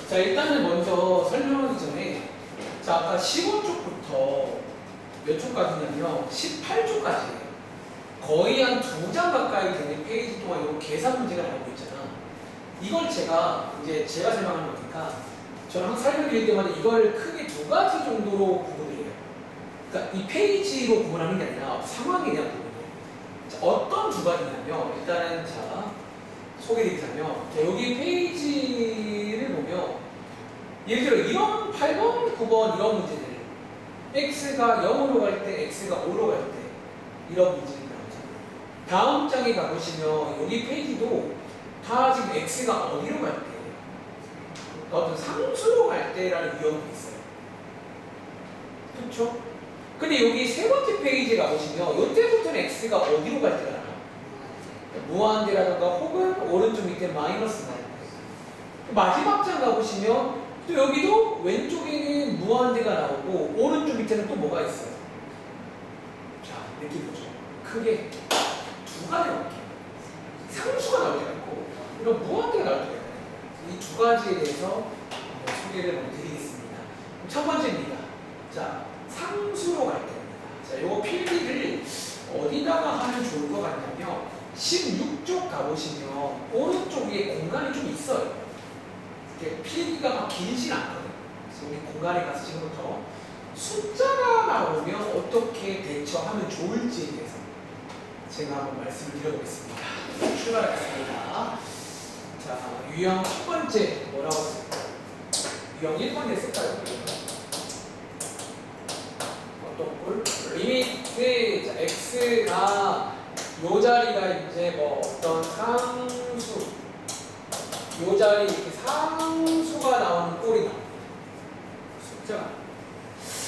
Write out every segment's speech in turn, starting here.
자, 일단은 먼저 설명하기 전에, 자, 아까 15쪽부터 몇 쪽까지냐면 18쪽까지예요. 거의 한 2장 가까이 되는 페이지 동안 이 계산 문제가 나오고 있잖아. 이걸 제가 설명하는 거니까 저는 항상 설명드릴 때마다 이걸 크게 2가지 정도로 구분을 해요. 그러니까 이 페이지로 구분하는 게 아니라 상황에 대한 부분이에요. 자, 어떤 2가지냐면 일단은 자 소개드리자면 자, 여기 페이지를 보면 예를 들어 이런 8번, 9번 이런 문제들 x가 0으로 갈 때, x가 5로 갈 때 이런 문제들이 나오잖아요. 다음 장에 가보시면 여기 페이지도 다 지금 x가 어디로 갈 때, 어떤 상수로 갈 때라는 위험이 있어요. 그렇죠? 근데 여기 세 번째 페이지에 가보시면 이때부터는 x가 어디로 갈 때가 나와요. 무한대라든가 혹은 오른쪽 밑에 마이너스 나요. 마지막 장 가보시면 또 여기도 왼쪽에는 무한대가 나오고 오른쪽 밑에는 또 뭐가 있어요? 자, 느낌 보죠. 크게 2가지가 나올게요. 상수가 나올 때가 있고 이런 무한대가 나올 때가 있어요. 이 2가지에 대해서 소개를 먼저 드리겠습니다. 첫 번째입니다. 자, 상수로 갈 때입니다. 자, 요거 필기를 어디다가 하면 좋을 것 같냐면 16쪽 가보시면 오른쪽 위에 공간이 좀 있어요. 필기가 막 길진 않거든요. 그래서 우리 공간에 가서 지금부터 숫자가 나오면 어떻게 대처하면 좋을지에 대해서 제가 한번 말씀을 드려보겠습니다. 출발하겠습니다. 자, 유형 첫 번째 뭐라고 했을까요? 유형 1번에 했을까요? 어떤 꼴? 리미트 자, x가 요 자리가 이제 뭐 어떤 상수 요 자리 이렇게 상수가 나오는 꼴이 나옵니다. 숫자가.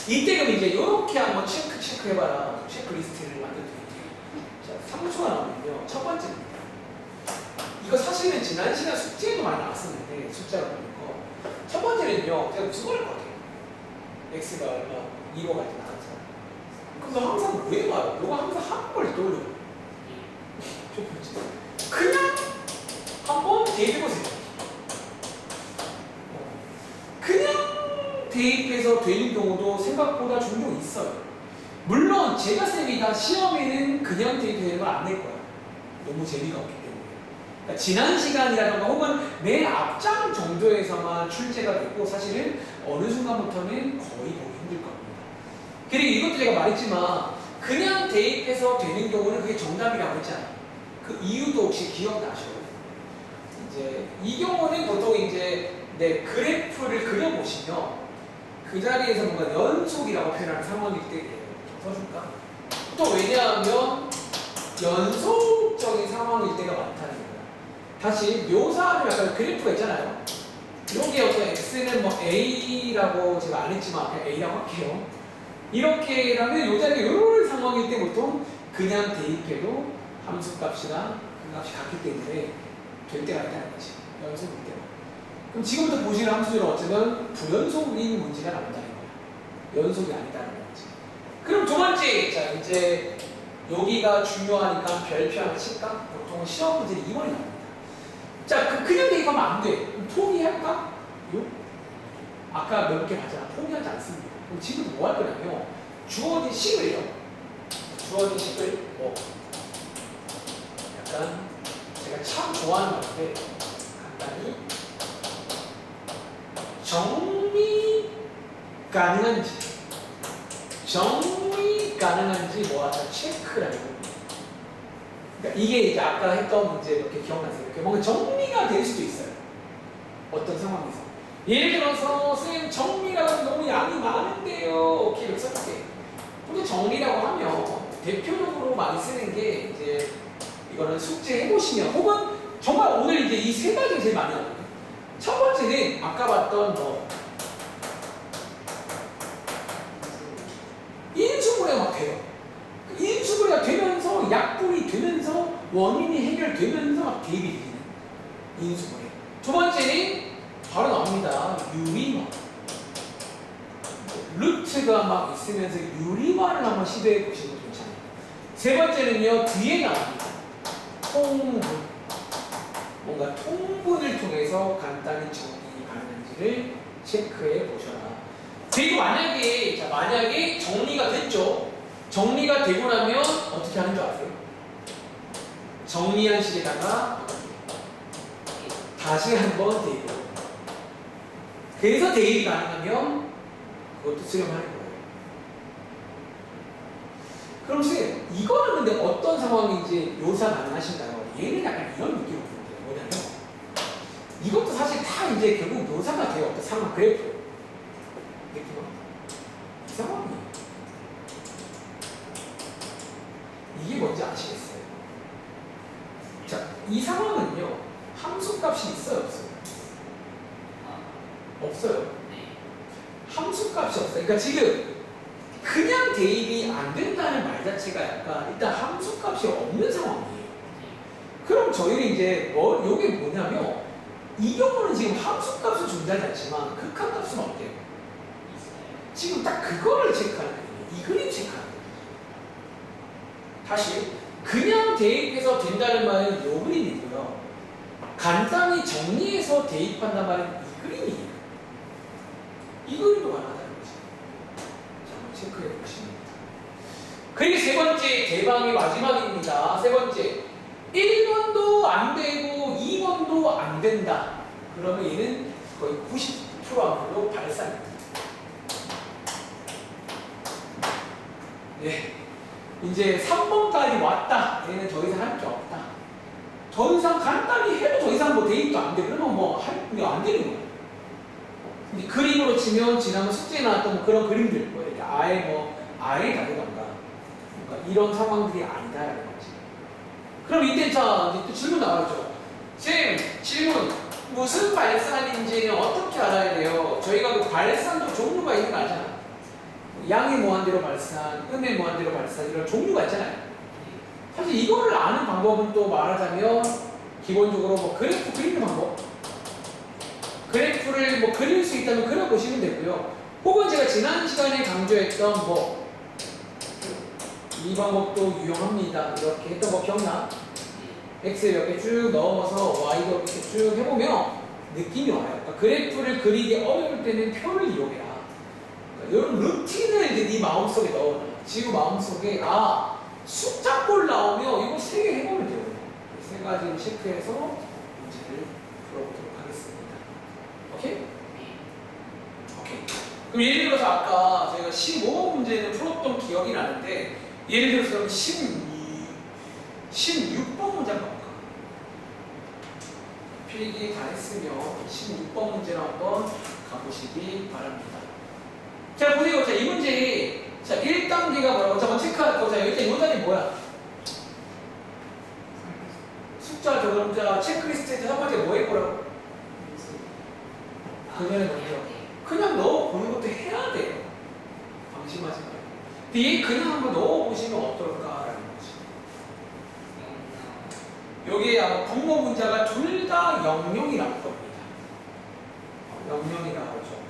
이때 그럼 이제 이렇게 한번 체크해봐라. 체크리스트를 만들어드릴게요. 자, 상수가 나오면요. 첫 번째입니다. 이거 사실은 지난 시간 숙제에도 많이 나왔었는데 숫자가 나오는 거. 첫 번째는요. 제가 무슨 걸 거예요? x가 얼마 2로 갈 때 나왔잖아요. 그럼 너 항상 왜 말해? 너가 항상 한 걸 떠올려. 첫 번째. 그냥 한번 대입해보세요. 그냥 대입해서 되는 경우도 생각보다 종종 있어요. 물론 제가 쌤이 다 시험에는 그냥 대입되는 걸 안 낼 거야. 너무 재미가 없기 때문에. 그러니까 지난 시간이라던가 혹은 맨 앞장 정도에서만 출제가 됐고 사실은 어느 순간부터는 거의 보기 힘들 겁니다. 그리고 이것도 제가 말했지만 그냥 대입해서 되는 경우는 그게 정답이라고 했잖아요. 그 이유도 혹시 기억나셔요? 이제 이 경우는 보통 이제 그래프를 그려보시면 그 자리에서 뭔가 연속이라고 표현하는 상황일 때예요. 써줄까? 또 왜냐하면 연속적인 상황일 때가 많다는 거예요. 다시 묘사하면 약간 그래프가 있잖아요. 여기 어떤 x는 뭐 a라고 제가 안 했지만 그냥 a라고 할게요. 이렇게라면 이 자리가 이런 상황일 때 보통 그냥 대입해도 함수값이랑 그 값이 같기 때문에 될 때가 있다는 거지. 연속일 때가. 그럼 지금부터 보시는 함수들은 어쩌면 불연속인 문제가 나온다는 거야. 연속이 아니다는 거지. 그럼 두 번째, 자 이제 여기가 중요하니까 별표 하나 칠까? 보통 시험 문제는 2번이 나옵니다. 자, 그냥 대입하면 안 돼. 그럼 포기할까? 요? 아까 몇 개 봤잖아. 포기하지 않습니다. 그럼 지금 뭐 할 거냐면 주어진 식을요. 주어진 식을 뭐 약간 제가 참 좋아하는 건데 간단히 정리 가능한지 뭐 하나 체크라는 겁니다. 그러니까 이게 이제 아까 했던 문제 이렇게 기억나세요? 이렇게 뭔가 정리가 될 수도 있어요. 어떤 상황에서. 예를 들어서 선생님 정리라고 너무 양이 많은데요. 오케이 이렇게 써볼게. 근데 정리라고 하면 대표적으로 많이 쓰는 게 이제 이거는 숙제 해보시면 혹은 정말 오늘 이제 이 세 가지 제일 많이 나와요. 첫 번째는 아까 봤던 뭐 인수분해가 막 돼요. 인수분해가 되면서 약분이 되면서 원인이 해결되면서 막 대입이 되는 인수분해. 두 번째는 바로 나옵니다. 유리화. 루트가 막 있으면서 유리화를 한번 시도해 보시는 것도 괜찮아요. 세 번째는요. 뒤에 나옵니다. 통분. 뭔가 통분을 통해서 간단히 정리가 가능한지를 체크해 보셔라. 그리고 만약에 정리가 됐죠. 정리가 되고 나면 어떻게 하는 줄 아세요? 정리한 식에다가 다시 한번 대입. 그래서 대입이 가능하면 그것도 수렴하는 거예요. 그럼 선생님, 이거는 근데 어떤 상황인지 묘사 가능하신가요? 얘는 약간 이런 느낌으로 보는데요. 뭐냐면 이것도 사실 다 이제 결국 묘사가 돼요. 어떤 상황 그래프. 느낌은 이 상황이에요. 이게 뭔지 아시겠어요? 자, 이 상황은요. 함수값이 있어요, 없어요? 없어요. 함수값이 없어요. 그러니까 지금 그냥 대입이 안 된다는 말 자체가 약간 일단 함수값이 없는 상황이에요. 그럼 저희는 이제 요게 뭐냐면 이 경우는 지금 함수값은 존재하지 않지만 극한값은 어때요? 지금 딱 그거를 체크하는 거예요. 이 그림 체크하는 거예요. 다시 그냥 대입해서 된다는 말은 요 그림이고요. 간단히 정리해서 대입한단 말은 이 그림이에요. 이 그림도 가능하다는 거죠. 자, 한번 체크해 보시면. 그리고 세 번째 대방의 마지막입니다. 세 번째 1번도 안 되고 2번도 안 된다. 그러면 얘는 거의 90% 확률로 발산입니다. 네. 이제 3번까지 왔다. 얘는 더 이상 할 게 없다. 더 이상 간단히 해도 더 이상 뭐 대입도 안 돼. 그러면 뭐 안 되는 거예요. 근데 그림으로 치면 지난번 숙제에 나왔던 뭐 그런 그림들, 뭐 이렇게 아예 다르던가. 그러니까 이런 상황들이 아니다라는 거지. 그럼 이때 자, 이제 또 질문 나와죠. 쌤, 질문. 무슨 발산인지는 어떻게 알아야 돼요? 저희가 그 발산도 종류가 있는 거 알잖아. 양의 무한대로 발산, 음의 무한대로 발산 이런 종류가 있잖아요. 사실 이거를 아는 방법은 또 말하자면 기본적으로 뭐 그래프 그리는 방법, 그래프를 뭐 그릴 수 있다면 그려보시면 되고요. 혹은 제가 지난 시간에 강조했던 이 방법도 유용합니다. 이렇게 했던 거 기억나? X 이렇게 쭉 넣어서 Y도 이렇게 쭉 해보면 느낌이 와요. 그러니까 그래프를 그리기 어려울 때는 표를 이용해라. 이런 루틴을 이제 네 마음속에 넣어놔. 지금 마음속에 숫자꼴 나오면 이거 3개 해보면 돼요. 3가지를 체크해서 문제를 풀어보도록 하겠습니다. 오케이? 오케이. 그럼 예를 들어서 아까 저희가 15번 문제는 풀었던 기억이 나는데 예를 들어서 그럼 16번 문제 한번 볼까? 필기 다 했으면 16번 문제를 한번 가보시기 바랍니다. 자, 보세요. 자, 이 문제. 자, 1단계가 뭐라고? 잠깐 체크할 거. 자, 일단 이 단계 뭐야? 숫자 적음. 자, 체크리스트에 첫 번째 뭐 했고라고? 그전에 먼저. 그냥 넣어보는 것도 해야 돼요. 방심하지 말고. 근데 얘 그냥 한번 넣어보시면 어떨까라는 거지. 여기에 아마 분모 문자가 둘 다 00이 나올 겁니다. 00이 나오죠.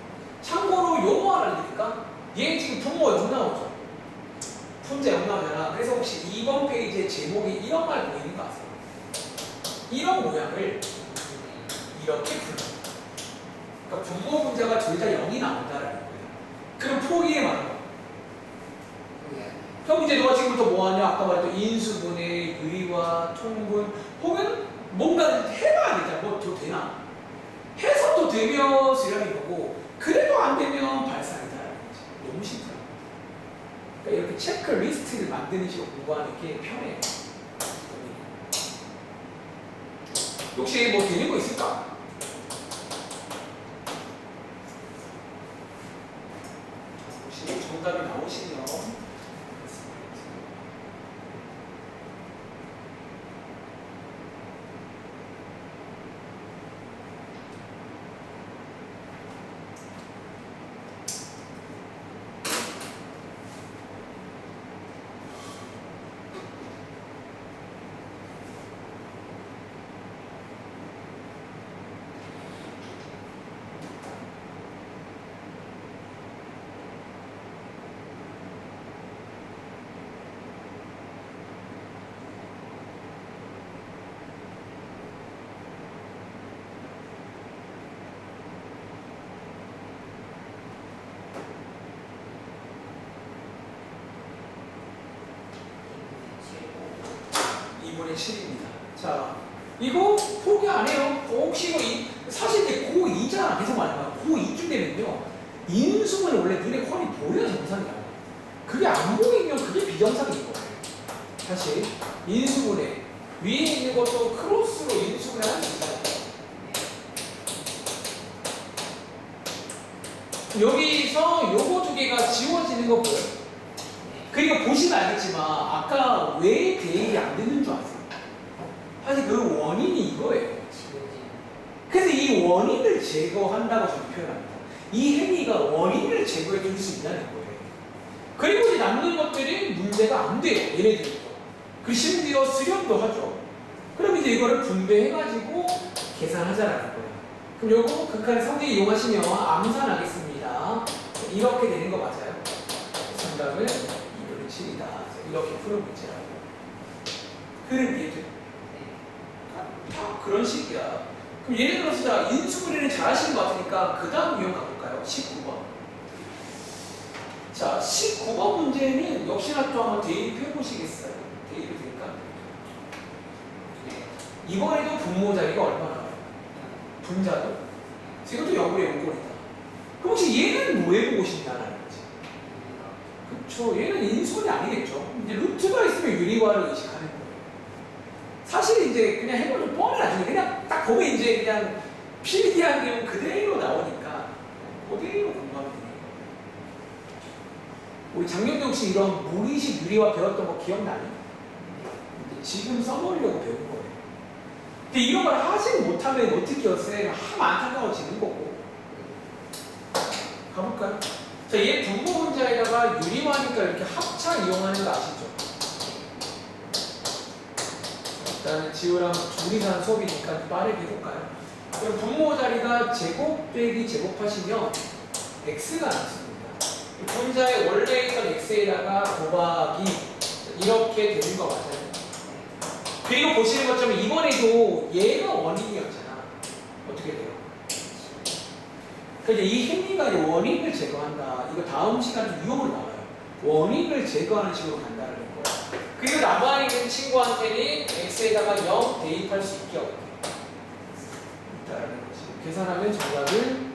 참고로 요거 알아드릴까? 얘 지금 분모 0 나오죠? 분자 0 나오잖아. 그래서 혹시 2번 페이지의 제목이 이런 말 보이는 거 아세요? 이런 모양을 이렇게 풀어요. 그러니까 분모 문자가 둘 다 0이 나온다라는 거예요. 그럼 포기해 말한 거. 그럼 이제 너가 지금부터 뭐 하냐? 아까 말했던 인수분해, 유리화, 통분, 혹은 뭔가를 해봐야 되잖아. 뭐 더 되나? 해서 또 되면 수렴이 거고, 그래도 안 되면 발산이다라는 거지. 너무 심플해. 그러니까 이렇게 체크리스트를 만드는 식으로 공부하는 게 편해요. 혹시 뭐 되는 거 있을까? 혹시 정답이 나오시면 2분의 7입니다. 자, 이거 포기 안 해요. 혹시 이거 사실 이제 고2잖아. 계속 말하면 고2쯤 되면요. 인수분해 원래 눈에 훤히 보여야 정상이야. 그게 안 보이면 그게 비정상인 거예요. 사실 인수분해 위에 있는 것도 크로스로 인수분해 할 수 있잖아요. 여기서 요거 두 개가 지워지는 거 보여요. 그리고 보시면 알겠지만 아까 왜 대입이 안 되는 줄 아세요? 사실 그 원인이 이거예요. 그래서 이 원인을 제거한다고 저는 표현합니다. 이 행위가 원인을 제거해 줄 수 있다는 거예요. 그리고 이제 남는 것들이 문제가 안 돼요. 얘네들도. 그 심지어 수렴도 하죠. 그럼 이제 이거를 분배해가지고 계산하자라는 거예요. 그럼 요거 극한의 성질 이용하시면 암산하겠습니다. 이렇게 되는 거 맞아요? 정답은 2분의 7이다. 이렇게 풀어보자라고. 흐름 이해돼? 다 그런 식이야. 그럼 예를 들어서 자, 인수분해는 잘하시는 것 같으니까 그 다음 유형 가볼까요? 19번. 자, 19번 문제는 역시나 또 한번 대입해 보시겠어요? 대입이 될까? 이번에도 분모 자리가 얼마나? 분자도? 이것도 영분의 영꼴이다. 그럼 혹시 얘는 뭐 해보고 싶나라는 거지? 그쵸. 얘는 인수분해 아니겠죠. 이제 루트가 있으면 유리화를 의식하는 거예요. 사실 이제 그냥 해보면 뻔해 나중에 그냥 딱 보면 이제 그냥 필기한 게 그대로 나오니까 그대로 공부하면 돼요. 우리 작년에 혹시 이런 무리식 유리화 배웠던 거 기억나니? 지금 써보려고 배운 거예요. 근데 이런 걸 하지 못하면 어떻게 했어요? 하면 안타까워지는 거고. 가볼까요? 자, 얘 분모 분자에다가 유리화니까 이렇게 합차 이용하는 거 아시죠? 일단 지우랑 둘이서 하는 수업이니까 빠르게 해볼까요? 그럼 분모 자리가 제곱 빼기 제곱하시면 x가 나왔습니다. 분자의 원래 있던 x에다가 곱하기 이렇게 되는 거 맞아요? 그리고 보시는 것처럼 이번에도 얘가 원인이었잖아. 어떻게 돼요? 그러니까 이 행위가 원인을 제거한다. 이거 다음 시간 유형으로 나와요. 원인을 제거하는 식으로 간다는 거야. 그리고 남아있는 친구한테는 x에다가 0 대입할 수 있게 있다는 거지. 계산하면 정답은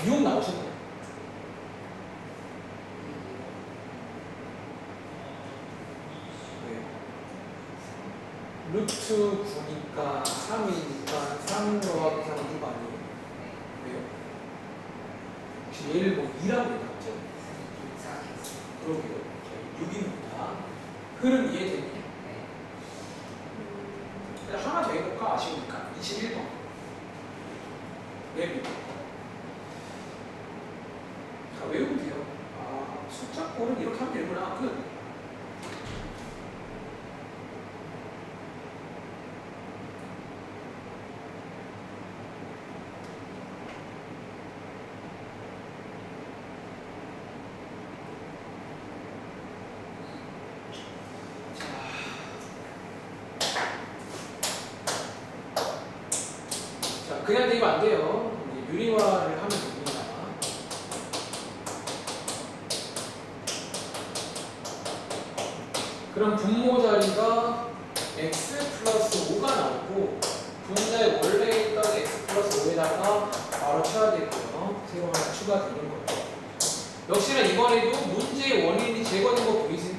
6 나오셨네요. 루트 9니까 3이니까 3 더하기 3 6 아니에요? 왜요? 혹시 얘를 뭐 2라고 해놨죠? 그러게요. 6입니다. 흐름 이해되니? 하나 더 해볼까? 아쉬우니까 21번 외우고 다 외우면 돼요. 아, 숫자 꼴은 이렇게 하면 되구나. 그냥 대입 안 돼요. 이제 유리화를 하면 됩니다. 그럼 분모 자리가 x 플러스 5가 나오고 분자에 원래 있던 x 플러스 5에다가 바로 쳐야 되고요. 새로 하나 추가되는 거예요. 역시나 이번에도 문제의 원인이 제거된 거 보이세요?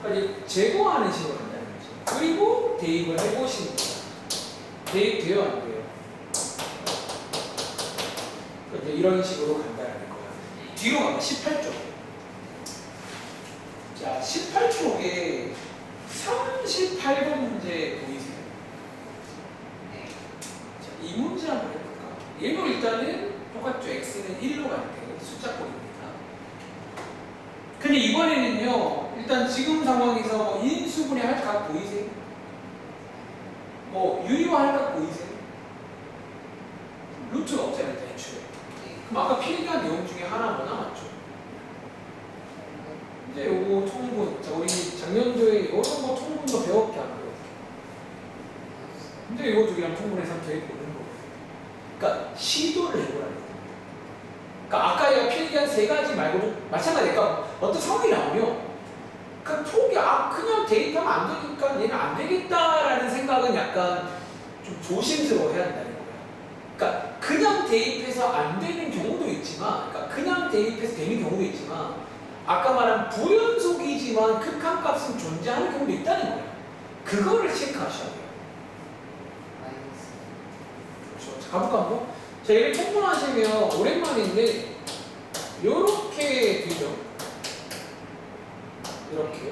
그러니까 제거하는 식으로 간다는 거죠. 그리고 대입을 해보시는 거예요. 대입돼요, 안 돼요? 이제 이런 식으로 간다는 거야. 뒤로 가면 18쪽. 자, 18쪽에 38번 문제 보이세요? 자, 이 문제 한번 해볼까? 얘도 일단은 똑같죠. x는 1로 갈 때 숫자꼴입니다. 근데 이번에는요, 일단 지금 상황에서 인수분해 할 각 보이세요? 뭐 유리화 할 각 보이세요? 루트가 없잖아요, 일단 애초에. 그럼 아까 필기한 내용 중에 하나 뭐 남았죠? 이제 요거 통분. 자, 우리 작년도에 이런 거 통분도 배웠게 안 배웠게. 근데 이거 두 개랑 통분해서 한번 더해보는 거예요. 그러니까 시도를 해보라는 거예요. 그러니까 아까 얘가 필기한 세 가지 말고도 마찬가지니까 어떤 상황이 나오면 그러니까 그냥 데이터가 안 되니까 얘는 안 되겠다라는 생각은 약간 좀 조심스러워 해야 된다는 거예요. 그러니까 그냥 대입해서 안 되는 경우도 있지만, 그러니까 그냥 대입해서 되는 경우도 있지만, 아까 말한 불연속이지만 극한값은 존재하는 경우도 있다는 거예요. 그거를 체크하셔야 돼요. 그렇죠. 자, 가볼까 한번? 자, 얘를 통분하시면 오랜만인데 요렇게 되죠. 이렇게.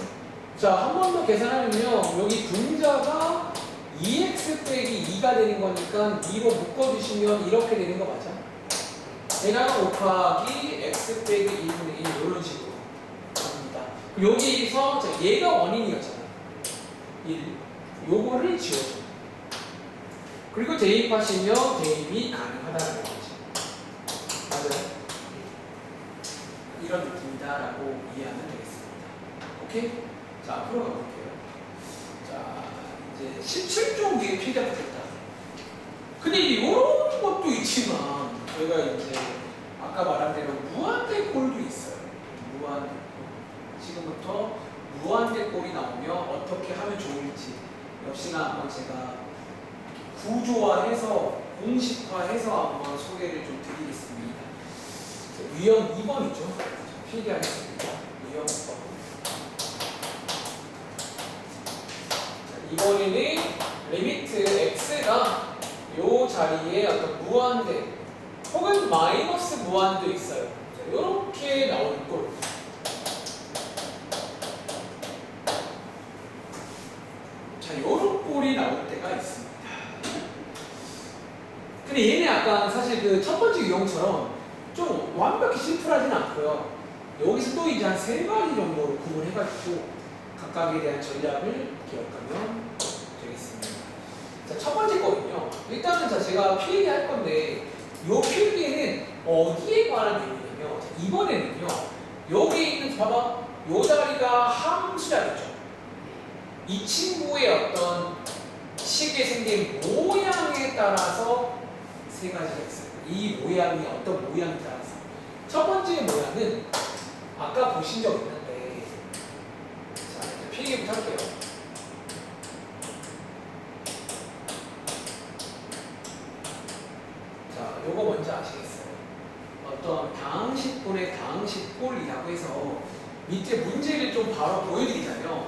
자, 한 번 더 계산하면요. 여기 분자가 2x 빼기 2가 되는 거니까 2로 묶어주시면 이렇게 되는 거 맞아? 대강 곱하기 x 빼기 2분의 1 이런 식으로 갑니다. 여기서 자, 얘가 원인이었잖아. 1. 요거를 지워줘. 그리고 대입하시면 대입이 가능하다는 거지. 맞아요? 이런 느낌이다라고 이해하면 되겠습니다. 오케이? 자, 앞으로 가볼게요. 자, 이제 17종기에 필기가 됐다. 근데 이런 것도 있지만, 저희가 이제 아까 말한 대로 무한대꼴도 있어요. 무한대꼴. 지금부터 무한대꼴이 나오면 어떻게 하면 좋을지, 역시나 한번 제가 구조화해서, 공식화해서 한번 소개를 좀 드리겠습니다. 유형 2번이죠. 필기하겠습니다. 유형 2번. 이번에는 리미트 x가 요 자리에 어떤 무한대 혹은 마이너스 무한도 있어요. 이렇게 나오는 꼴. 자, 요런 꼴이 나올 때가 있습니다. 근데 얘는 약간 사실 그 첫 번째 유형처럼 좀 완벽히 심플하진 않고요. 여기서 또 이제 한 3가지 정도로 구분해가지고 각각에 대한 전략을 기억하면 되겠습니다. 자, 첫 번째 거는요. 일단은 자, 제가 필기할 건데 이 필기는 어디에 관한 내용이냐면 이번에는요. 여기 있는 봐봐. 요 자리가 함수 자리죠. 이 친구의 어떤 식에 생긴 모양에 따라서 3가지가 있어요. 이 모양이 어떤 모양에 따라서. 첫 번째 모양은 아까 보신 적 있는데, 자, 필기부터 할게요. 자, 요거 먼저 아시겠어요? 어떤 다항식분의 다항식꼴이라고 해서 밑에 문제를 좀 바로 보여드리자면,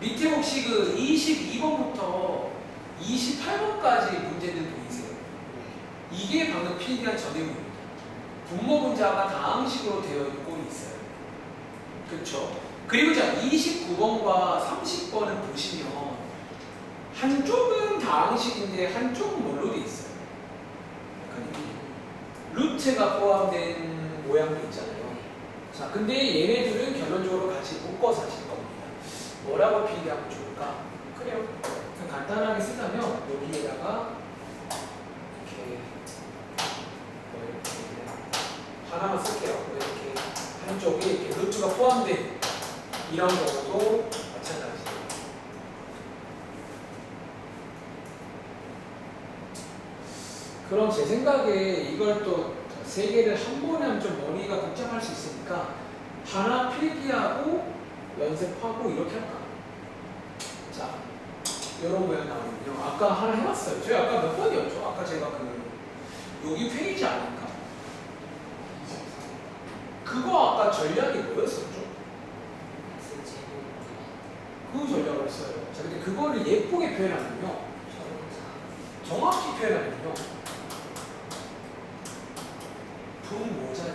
밑에 혹시 그 22번부터 28번까지 문제들 보이세요? 이게 방금 필기한 전형입니다. 분모 분자가 다항식으로 되어 있는 꼴이 있어요. 그렇죠? 그리고 자 29번과 30번을 보시면 한쪽은 다항식인데 한쪽은 뭘로 되어 있어요? 약간 루트가 포함된 모양도 있잖아요. 자, 근데 얘네들은 결론적으로 같이 묶어서 하실 겁니다. 뭐라고 필기하면 좋을까? 그래요. 간단하게 쓰자면 여기에다가 이렇게 하나만 쓸게요. 이렇게 한쪽에 이렇게 루트가 포함된 이런 경우도 마찬가지예요. 그럼 제 생각에 이걸 또 3개를 한 번에 하면 좀 머리가 복잡할 수 있으니까 하나 필기하고 연습하고 이렇게 할까? 자, 이런 모양 나오거든요. 아까 하나 해봤어요. 저희 아까 몇 번이었죠? 아까 제가 여기 페이지 아닌가? 그거 아까 전략이 뭐였었죠? 그 전략을 써요. 자, 근데 그거를 예쁘게 표현하면요. 정확히 표현하면요. 분모자리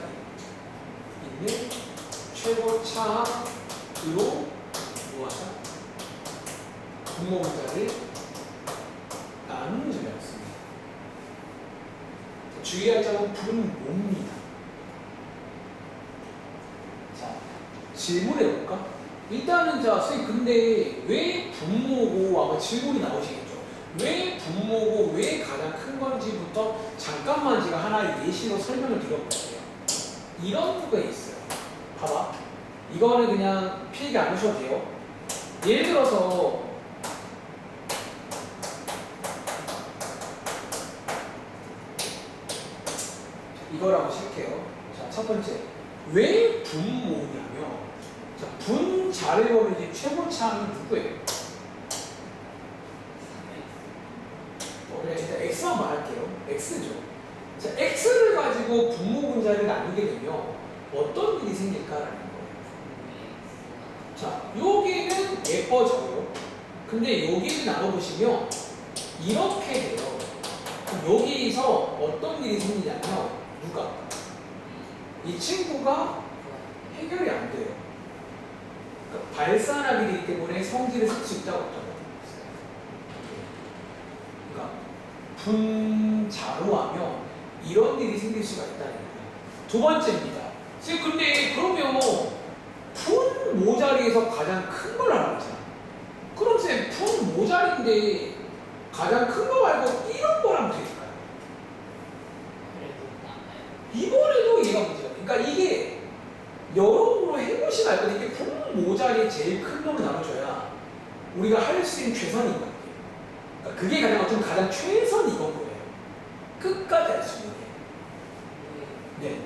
있는 최고차로 뭐하자? 분모분자를 나누는 전략이었습니다. 주의할 점은 분모입니다. 자, 질문해볼까? 일단은 자, 선생님 근데 왜 분모고 아마 질문이 나오시겠죠? 왜 분모고 왜 가장 큰 건지부터 잠깐만 제가 하나의 예시로 설명을 드려볼게요. 이런 부분이 있어요. 봐봐. 이거는 그냥 필기 안 하셔도 돼요. 예를 들어서 이거라고 칠게요. 자, 첫 번째. 왜 분모냐면 자, 분 자를 보면 이제 최고차항이 누구예요? 그냥 일단 x만 말할게요. x죠. 자, x를 가지고 분모 분자를 나누게 되면 어떤 일이 생길까라는 거예요. 자, 여기는 예뻐져요. 근데 여기를 나눠보시면 이렇게 돼요. 그럼 여기서 어떤 일이 생기냐면 누가? 이 친구가 해결이 안 돼요. 그러니까 발산하게 되기 때문에 성질을 쓸 수 있다고 했다고. 그러니까 분자로 하면 이런 일이 생길 수가 있다는 거예요. 두 번째입니다. 지금 근데 그러면 분 모자리에서 가장 큰 걸 알았잖아. 그럼 쌤, 분 모자리인데 가장 큰 거 말고 이런 걸 하면 될까요? 이번에도 얘가 문제가 돼. 그러니까 이게 여러모로 해보시면 알 건데 이게 분 모자리에 제일 큰 놈을 나눠줘야 우리가 할 수 있는 최선인 것 같아요. 그러니까 그게 가장 최선이 이건 거예요. 끝까지 할 수 있는 게. 네.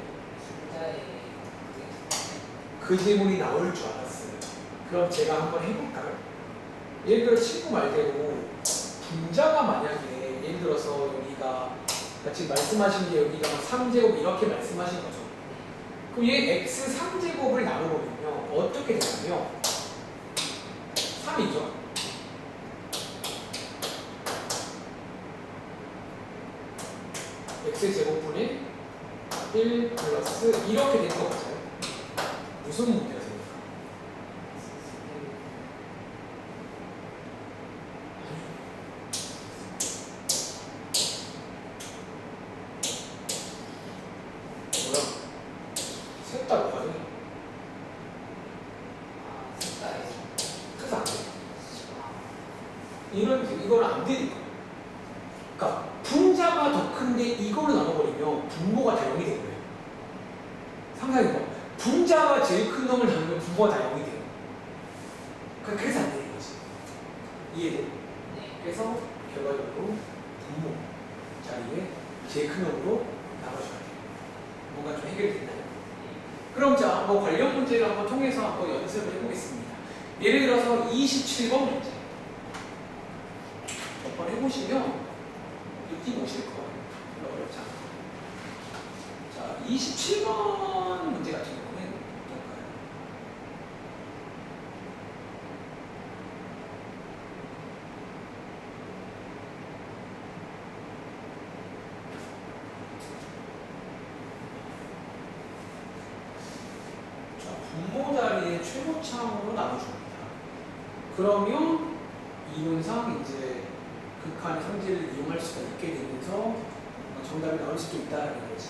그 질문이 나올 줄 알았어요. 그럼 제가 한번 해볼까요? 예를 들어 친구 말대로 분자가 만약에 예를 들어서 여기가 지금 말씀하신 게 여기가 3제곱 이렇게 말씀하신 거죠. 그럼 얘 x 3제곱을 나눠보면요 어떻게 되냐면 3이죠. x제곱분의 1 플러스 이렇게 되는 거 맞아요? 무슨 문제가 생길까? 뭐야? 셋다고 하지? 그래서 안 돼. 이건 안 되니까. 그러니까 분자가 더 큰데 이거를 나눠버리면 분모가 다 0이 되는 거예요. 상상해봐. 분자가 제일 큰 놈을 나누면 분모가 다 0이 돼요. 그래서 안 되는 거지. 이해돼? 네. 그래서 결과적으로 분모 자리에 제일 큰 놈으로 나눠줘야 돼요. 뭔가 좀 해결이 됐나요? 그럼 자, 한번 관련 문제를 한번 통해서 한번 연습을 해보겠습니다. 예를 들어서 27번 문제. 한번 해보시면 느낌 오실 거예요. 별로 어렵지 않아요. 자, 27번 문제 같은 경우는 어떨까요? 자, 분모 자리의 최고차항으로 나눠줍니다. 그러면 이론상 이제 극한의 성질을 이용할 수가 있게 되면서 정답이 나올 수도 있다는 거지.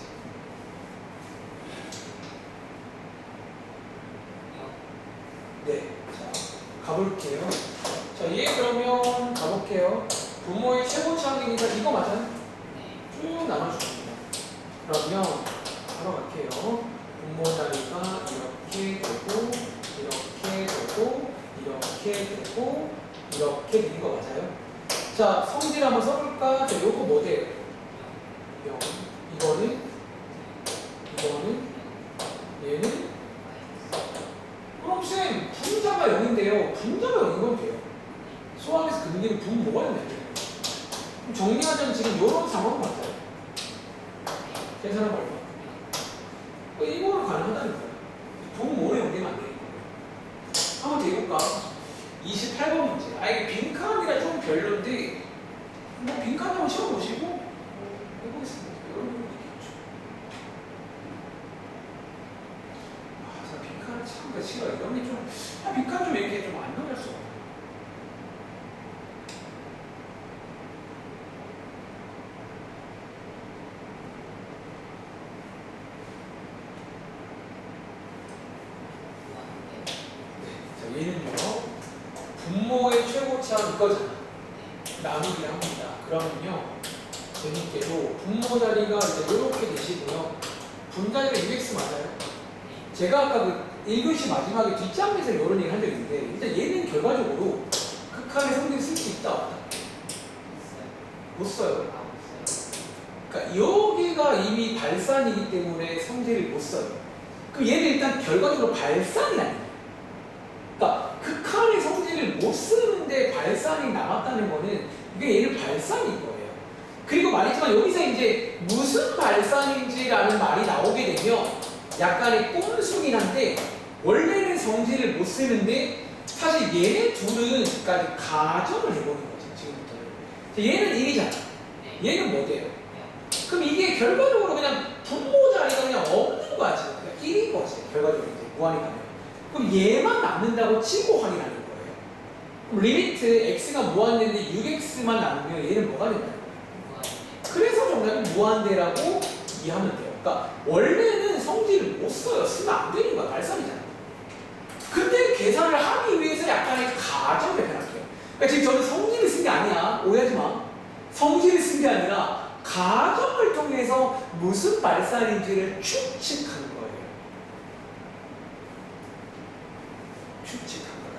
네, 자 가볼게요. 자, 얘 그러면 가볼게요. 분모의 최고차항이니까 이거 맞아요? 쭉 나눠줍니다. 그러면 바로 갈게요. 분모 자리가 이렇게 되고 이렇게 되고 이렇게 되고 이렇게 되는 거 맞아요? 자, 성질 한번 써볼까? 자, 요거 뭐 돼요? 0. 이거는 얘는 그럼 쌤 분자가 0인데요. 분자가 0이면 돼요. 수학에서 근데 분모가 0이에요. 그럼 정리하자면 지금 요런 상황 맞아요. 계산은 얼마? 이거는 가능하다는 거예요. 분모를 0이면 안 되는 거예요. 한번 더 해볼까? 28번 문제. 이게 빈칸이라 좀 별론데, 뭐 빈칸 한번 씌워보시고 해보겠습니다. 여러분 있겠죠. 자, 빈칸을 참 싫어. 이런 게 좀, 빈칸 좀 이렇게 좀 안 나갈 수가 없네. 자, 얘는요. 분모의 최고차항 이거잖아. 나누기 합니다. 그러면요. 재밌게도 분모 자리가 이제 이렇게 되시고요. 분자리가 2x 맞아요? 제가 아까 그 1교시 마지막에 뒷장에서 이런 얘기 한 적이 있는데 일단 얘는 결과적으로 극한의 성질을 쓸 수 있다 없다? 못 써요. 그러니까 여기가 이미 발산이기 때문에 성질을 못 써요. 그럼 얘는 일단 결과적으로 발산이 아니에요. 그러니까 줬었는데 발산이 나왔다는 거는 이게 얘는 발산인 거예요. 그리고 말했지만 여기서 이제 무슨 발산인지라는 말이 나오게 되면 약간의 꼼수긴 한데 원래는 성질을 못 쓰는데 사실 얘네 둘은 그러니까 가정을 해보는 거죠. 지금부터는. 얘는 1이잖아. 얘는 뭐 돼요? 그럼 이게 결과적으로 그냥 분모 자리가 그냥 없는 거야. 지금. 그러니까 1인 거지. 결과적으로 이제 무한히 가면. 그럼 얘만 남는다고 치고 확인하는 거예요. 그럼 리미트 x가 무한대인데 6x만 남으면 얘는 뭐가 된다는 거예요? 그래서 정답은 무한대라고 이해하면 돼요. 그러니까 원래는 성질을 못 써요. 쓰면 안 되는 거야. 발산이잖아. 근데 계산을 하기 위해서 약간의 가정을 해놨게요. 그러니까 지금 저는 성질을 쓴 게 아니야. 오해하지 마. 성질을 쓴 게 아니라 가정을 통해서 무슨 발산인지를 추측한 거예요. 추측한 거다.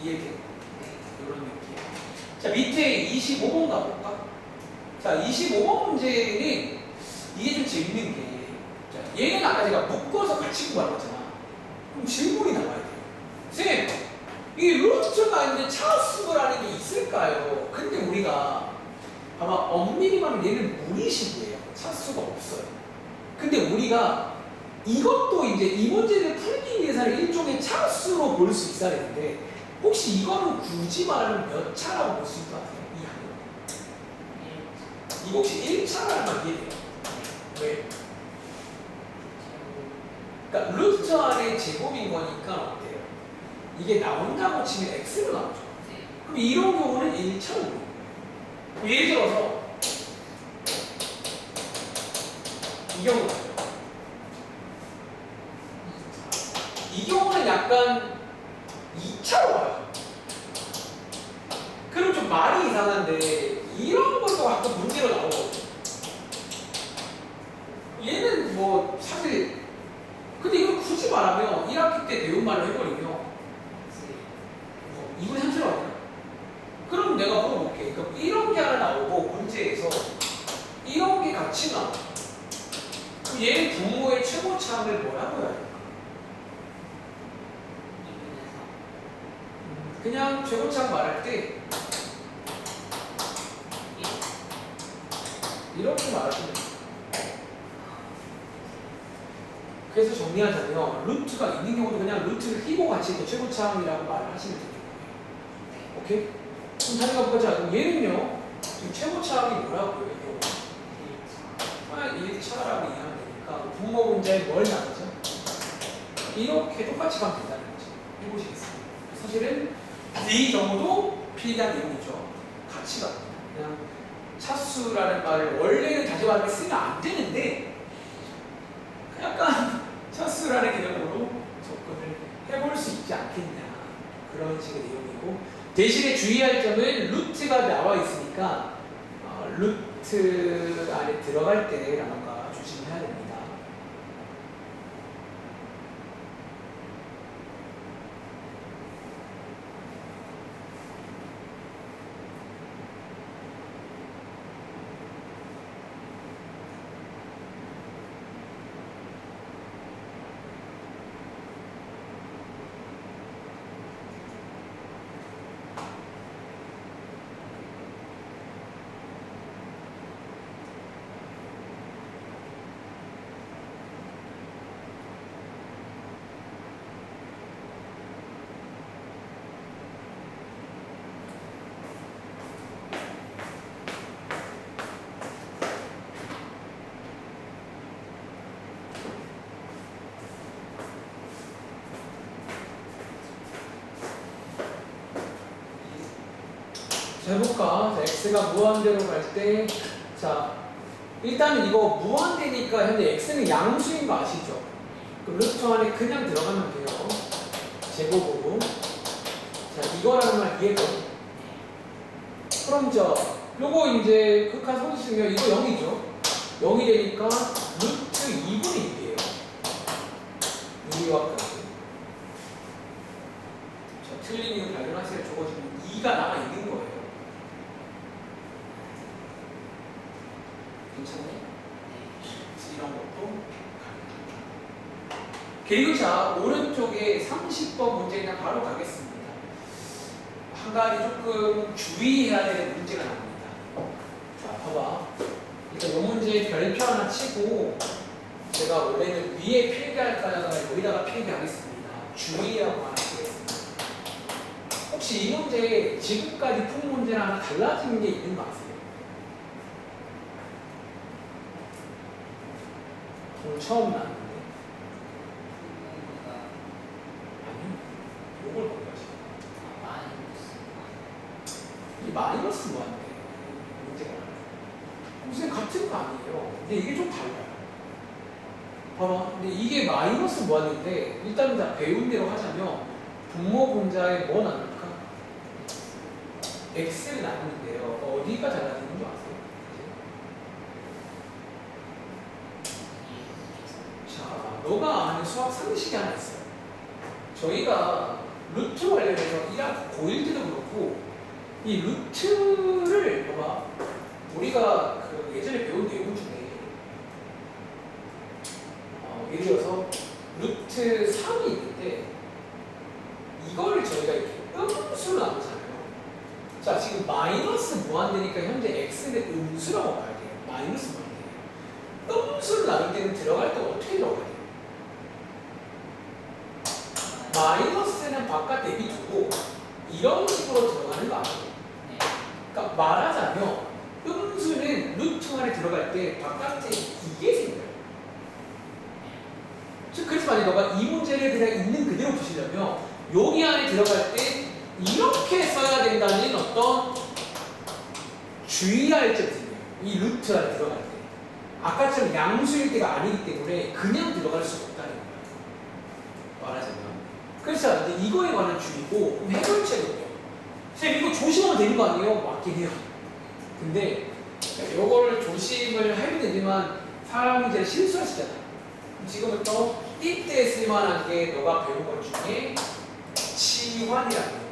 이해돼? 이런 느낌. 자, 밑에 25번 가볼까? 자, 25번 문제는 이게 좀 재밌는 게, 자, 얘는 아까 제가 묶어서 같이 구하라고 했잖아. 그럼 질문이 나와야 돼요. 쌤, 이 루트가 있는데 차수라는 게 있을까요? 근데 우리가 아마 엄밀히만 얘는 무리식이에요. 차수가 없어요. 근데 우리가 이것도 이제 이 문제를 풀기 위해서는 일종의 차수로 볼 수 있어야 되는데 혹시 이거는 굳이 말하면 몇 차라고 볼 수 있을 것 같아요? 이 항은. 이거 혹시 1차라는 말 이해돼요? 왜? 그러니까 루트 안에 제곱인 거니까 어때요? 이게 나온다고 치면 x로 나오죠. 그럼 이런 경우는 1차로 보는 거예요. 예를 들어서 이 경우 이 경우는 약간 2차로 와요. 그럼 좀 말이 이상한데 이런 것도 가끔 문제로 나오거든요. 얘는 뭐 사실 근데 이걸 굳이 말하면 1학기 때 배운 말로 해버리면 2분의 3차로 와요. 그럼 내가 물어볼게. 그럼 이런 게 하나 나오고 문제에서 이런 게 같이 나와. 그럼 얘 분모의 최고차항을 뭐라고 해야 될까? 그냥 최고차항 말할 때 이렇게 말하시면 돼요. 그래서 정리하자면 루트가 있는 경우도 그냥 루트를 끼고 같이 최고차항이라고 말을 하시면 되는 거예요. 오케이? 그럼 다시 가보자. 그럼 얘는요. 지금 최고차항이 뭐라고요? 이거 1차라고 이해하면 되니까 분모 문제에 뭘 나누죠? 이렇게 똑같이 가면 된다는 거죠. 해보시겠습니다. 사실은 이 경우도 필요한 내용이죠. 같이 갑니다. 그냥 차수라는 말을 원래는 다시 말하면 쓰면 안 되는데 약간 차수라는 개념으로 접근을 해볼 수 있지 않겠냐 그런 식의 내용이고 대신에 주의할 점은 루트가 나와 있으니까 루트 안에 들어갈 때라던가 조심해야 됩니다. 자, 해볼까? 자, x가 무한대로 갈 때, 자, 일단은 이거 무한대니까 현재 x는 양수인 거 아시죠? 그럼 루트 안에 그냥 들어가면 돼요. 제곱으로. 자, 이거라는 말 이해했거든? 그럼 요거 이제 극한 소수면 이거 0이죠? 0이 되니까 루트 2분의 6이에요. 유리화까지. 자, 틀린 이유 발견하세요. 저거 지금 2가 남아 있는 거예요. 괜찮니? 이런 것도 그리고 자 오른쪽에 30번 문제 그냥 바로 가겠습니다. 한 가지 조금 주의해야 되는 문제가 나옵니다. 자, 봐봐. 일단 이 문제 별표 하나 치고 제가 원래는 위에 필기할까다가 여기다가 필기하겠습니다. 주의하고 하나 쓰겠습니다. 혹시 이 문제 지금까지 푼 문제랑 하나 달라진 게 있는 거 아세요? 오늘 처음 나왔는데 아니요. 요걸 공부하시죠. 이 마이너스 뭐한데 문제가 무슨 같은 거 아니에요. 근데 이게 좀 달라요. 봐봐. 근데 이게 마이너스 뭐하는데 일단 다 배운 대로 하자면 분모 분자에 뭐 나눌까? x를 나누는데요. 어디가 달라지는 줄 아세요? 자, 너가 아는 수학 상식이 하나 있어요. 저희가 루트 관련해서 1학 고1 때도 그렇고 이 루트를 봐봐. 우리가 그 예전에 배운 내용 중에 예를 들어서 루트 3이 있는데 이거를 저희가 이렇게 음수로 나누잖아요. 자, 지금 마이너스 무한대니까 현재 x는 음수라고 봐야 돼요. 마이너스 무한대. 음수를 나눌 때는 들어갈 때 어떻게 들어가야 돼요? 마이너스는 바깥 내비두고 이런 식으로 들어가는 거 아니에요? 그러니까 말하자면 음수는 루트 안에 들어갈 때 바깥에 이게 생겨요. 즉 그래서 만약에 너가 이 문제를 그냥 있는 그대로 푸시려면 여기 안에 들어갈 때 이렇게 써야 된다는 어떤 주의할 점이 생겨요. 이 루트 안에 들어갈 때 아까처럼 양수일 때가 아니기 때문에 그냥 들어갈 수가 없다는 거예요. 말하자면 그래서 이제 이거에 관한 주의고 해결책은요. 선생님 이거 조심하면 되는 거 아니에요? 맞긴 해요. 근데 요거를 조심을 하면 되지만 사람이 이제 실수할 수 있잖아. 지금부터 이때 쓸만한 게 너가 배운 것 중에 치환이라는 거예요.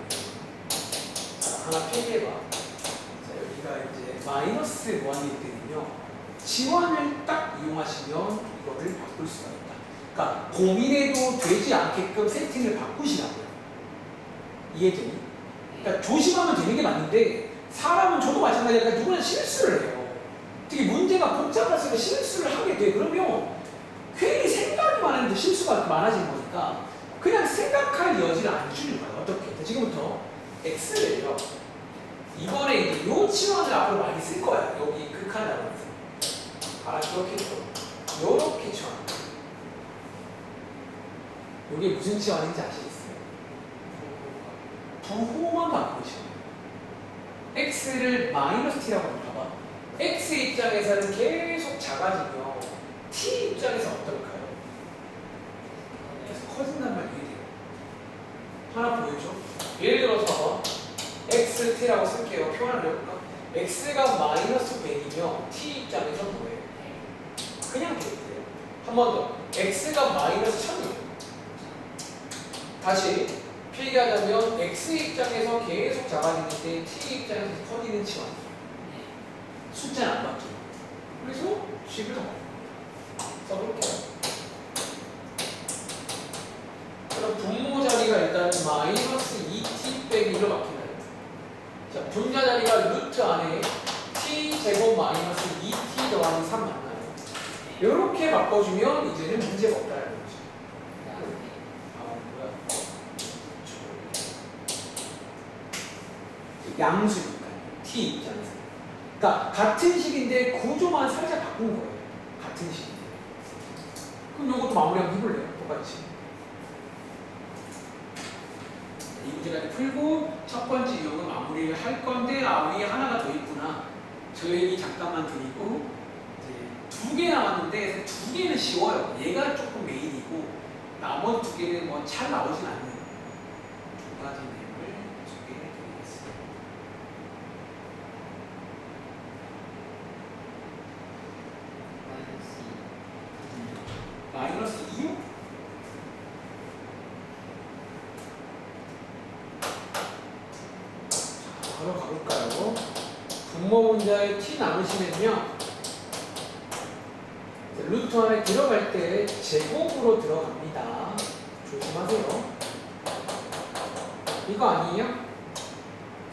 자, 하나 필기해봐. 자, 여기가 이제 마이너스 무한일 때는요. 치환을 딱 이용하시면 이거를 바꿀 수가 있다. 그러니까 고민해도 되지 않게끔 세팅을 바꾸시라고요. 이해되니? 그러니까 조심하면 되는 게 맞는데 사람은 저도 마찬가지니까 누구나 실수를 해요. 특히 문제가 복잡할수록 실수를 하게 돼. 그러면 괜히 생각이 많은데 실수가 많아지는 거니까 그냥 생각할 여지를 안 주는 거예요. 어떻게? 지금부터 x를요. 이번에 이제 요 치환을 앞으로 많이 쓸 거야. 여기 극한 나오면서. 아, 이렇게 좀 요렇게 치환. 이게 무슨 치환인지 아시겠어요? 부호만 바꾸시면 x를 마이너스 t라고 합니다. 봐봐. x 입장에서는 계속 작아지며 t 입장에서 어떨까요? 계속 커진단 말이 이해돼요. 하나 보여줘. 예를 들어서 봐봐. xt라고 쓸게요. 표현을 해볼까? x가 마이너스 100이며 t 입장에서 뭐예요? 그냥 100이에요. 한 번 더. x가 마이너스 1000이에요. 다시 필기하자면 x 입장에서 계속 작아지는데 t 입장에서 커지는 치환. 숫자는 안 바뀌어요. 그래서 식을 더 써볼게요. 그럼 분모 자리가 일단은 마이너스 2t 빼기 1로 바뀌나요? 자, 분자 자리가 루트 안에 t 제곱 마이너스 2t 더하기 3 맞나요? 이렇게 바꿔주면 이제는 문제가 없다는 거죠. 양수니까 t 입장에서. 그러니까 같은 식인데 구조만 살짝 바꾼 거예요. 같은 식인데. 그럼 이것도 마무리 한번 해볼래요? 똑같이. 이 문제까지 풀고 첫 번째 유형은 마무리를 할 건데 위에 하나가 더 있구나. 저 얘기 잠깐만 드리고 이제 2개 남았는데 2개는 쉬워요. 얘가 조금 메인이고 나머지 2개는 뭐 잘 나오진 않는 2가지 내용을 소개해드리겠습니다. 마이너스 2요? 바로 가볼까요? 분모 분자에 t 나누시면요. 루트 안에 들어갈 때 제곱으로 들어갑니다. 조심하세요. 이거 아니에요?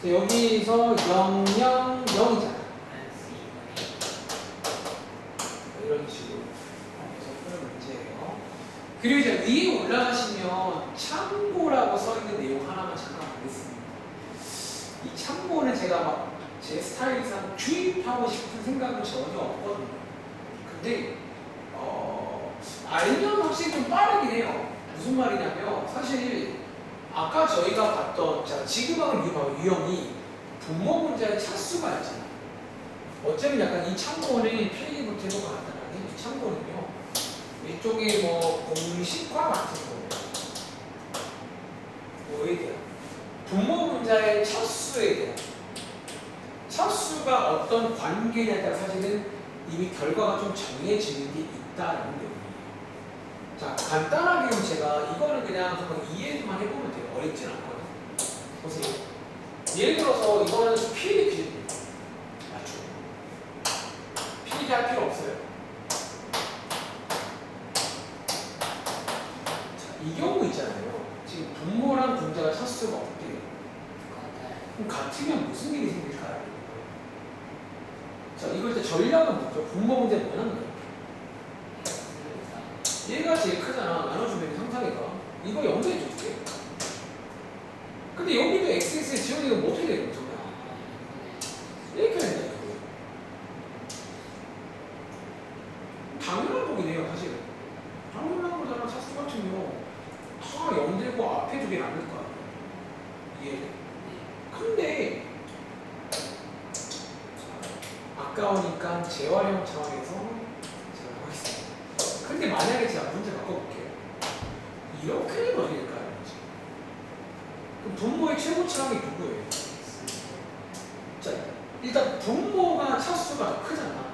자, 여기서 0, 0, 0이잖아. 이런 식으로 해서 푸는 문제예요. 그리고 이제 위에 올라가시면 참고라고 써있는 내용 하나만 잠깐 보겠습니다. 이 참고는 제가 막 제 스타일상 주입하고 싶은 생각은 전혀 없거든요. 근데 알면 확실히 좀 빠르긴 해요. 무슨 말이냐면 사실 아까 저희가 봤던 자 지금하고 유형이 분모 문제의 차수가 있잖아요. 어쩌면 약간 이 참고는 필기부터도 간단하게 이 참고는요. 이쪽에 뭐 공식과 같은 거 뭐에 대한 분모 문자의 차수에 대한 차수가 어떤 관계냐에 따라 사실은 이미 결과가 좀 정해지는 게 있다라는 내용이에요. 자 간단하게 제가 이거는 그냥 한번 이해만 해보면 돼요. 어렵진 않거든요. 보세요. 예를 들어서 이거는 필기 퀴즈입니다. 맞죠? 필기할 필요 없어요. 자, 이 경우 있잖아요. 지금 분모랑 분자가 차수가 없대요. 그럼 같으면 무슨 일이 생길까요? 자, 이걸 때 전략은 뭐죠? 분모 문제 뭐냐는 거예요. 얘가 제일 크잖아. 나눠주면 상상이가. 이거 0대 줄게. 근데 여기도 xx에 지원이가 뭐 어떻게 되는 거죠? 이렇게 된다 이거. 당연한 거긴 해요 사실. 당연한 거잖아. 차수 같으면 다 0되고 앞에 두 개는 안 될 거 아니에요. 이해돼? 근데 아까우니까 재활용 차원에서 제가 하겠습니다. 근데 만약에 제가 문제 바꿔볼게요. 이렇게 되면 어떻게 될까요? 그럼 분모의 최고차항이 누구예요? 자, 일단 분모가 차수가 더 크잖아.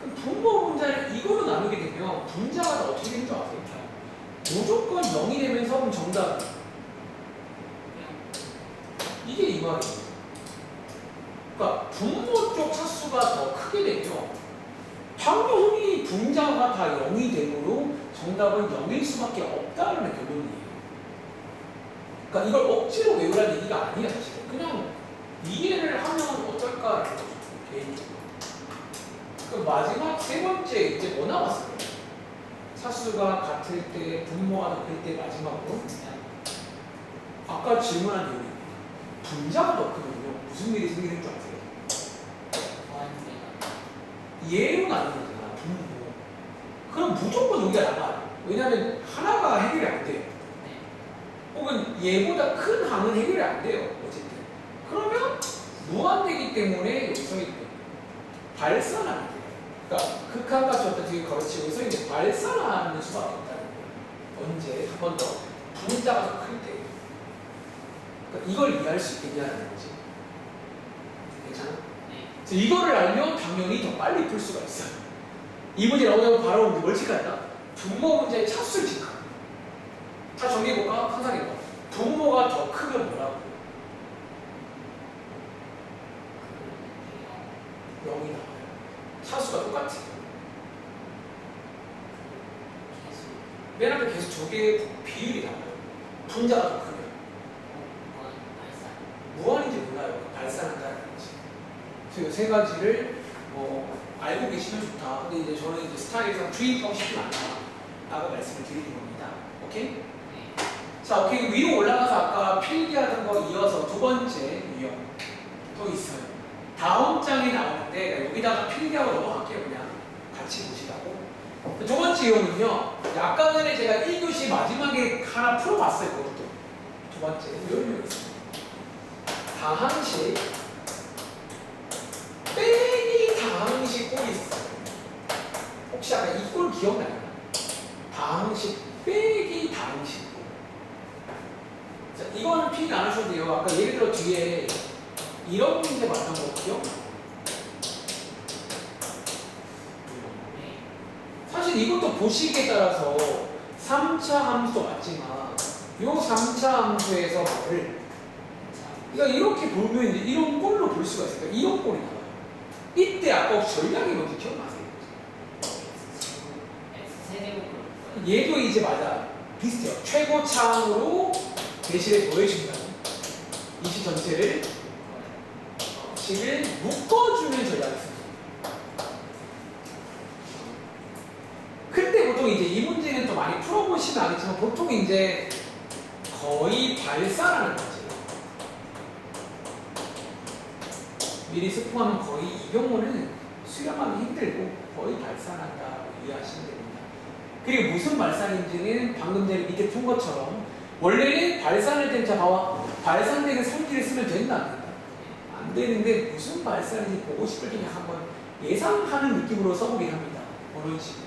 그럼 분모 분자를 이거로 나누게 되면 분자가 다 어떻게 되는 줄 아세요? 무조건 0이 되면서 그럼 정답은 이게 이 말이에요. 그러니까 분모 쪽 차수가 더 크게 되면 당연히 분자가 다 0이 되므로 정답은 0일 수밖에 없다는 결론이에요. 그러니까 이걸 억지로 외우라는 얘기가 아니야 사실은. 그냥 이해를 하면 어떨까라는 거죠. 개인적으로. 그럼 마지막 세 번째 이제 뭐 나왔어요? 차수가 같을 때 분모가 같을 때 마지막으로 아까 질문한 내용이 분자가 더 크면요 무슨 일이 생기는 줄 아세요? 예로 나누는 거잖아. 분모. 그럼 무조건 여기가 남아요. 왜냐면 하나가 해결이 안 돼요. 혹은 얘보다 큰 항은 해결이 안 돼요. 어쨌든. 그러면 무한대기 때문에 여기서 이제 발산하게 돼요. 그러니까 극한과 저한테 뒤에 걸어치고 여기서 이제 발산하는 수밖에 없다는 거예요. 언제? 한 번 더. 분자가 더 클 때. 그러니까 이걸 이해할 수 있겠냐는 거지. 괜찮아? 그래서 이거를 알면 당연히 더 빨리 풀 수가 있어요. 이 문제 나오면 바로 뭘 체크한다? 분모 문제의 차수를 체크한다. 다 정리해볼까? 상상해봐. 분모가 더 크면 뭐라고? 0이 나와요. 차수가 똑같아요. 맨 앞에 계속 두 개의 비율이 나와요. 분자가 더 크면. 무한인지 몰라요. 발산한다는 거지. 그래서 이 세 가지를 알고 계시면 좋다. 근데 이제 저는 이제 스타일상 주입하고 싶지 않다. 라고 말씀을 드리는 겁니다. 오케이? 자, 오케이. 위로 올라가서 아까 필기하던 거 이어서 두 번째 유형 또 있어요. 다음 장에 나오는데 여기다가 필기하고 넘어갈게요. 그냥 같이 보시라고. 두 번째 유형은요. 아까 전에 제가 1교시 마지막에 하나 풀어봤어요. 그것도. 두 번째 이런 유형이 있어요. 다항식 빼기 다항식 꼴이 있어요. 혹시 아까 이 꼴 기억나요? 다항식 빼기 다항식. 자, 이거는 필기 안 하셔도 돼요. 아까 예를 들어 뒤에 이런 문제 봤던 거 기억나요? 사실 이것도 보시기에 따라서 3차 함수도 맞지만 이 3차 함수에서 뭐를 그러니까 이렇게 보면 이제 이런 꼴로 볼 수가 있어요. 그러니까 이런 꼴이 나와요. 이때 아까 혹시 전략이 뭔지 기억나세요? 얘도 이제 맞아. 비슷해요. 최고차항으로 대신에 더해준다는 이식 전체를 법칙을 묶어주는 전략을 씁니다. 근데 보통 이제 이 문제는 또 많이 풀어보시면 알겠지만 보통 이제 거의 발사라는 거지. 미리 스포하면 거의 이 경우는 수렴하기 힘들고 거의 발산한다고 이해하시면 됩니다. 그리고 무슨 발산인지는 방금 전에 밑에 푼 것처럼 원래는 발산할 때는 자 봐봐 발산되는 성질을 쓰면 된다 안 된다? 안 되는데 무슨 발산인지 보고 싶을 때 한번 예상하는 느낌으로 써보긴 합니다. 그런 식으로.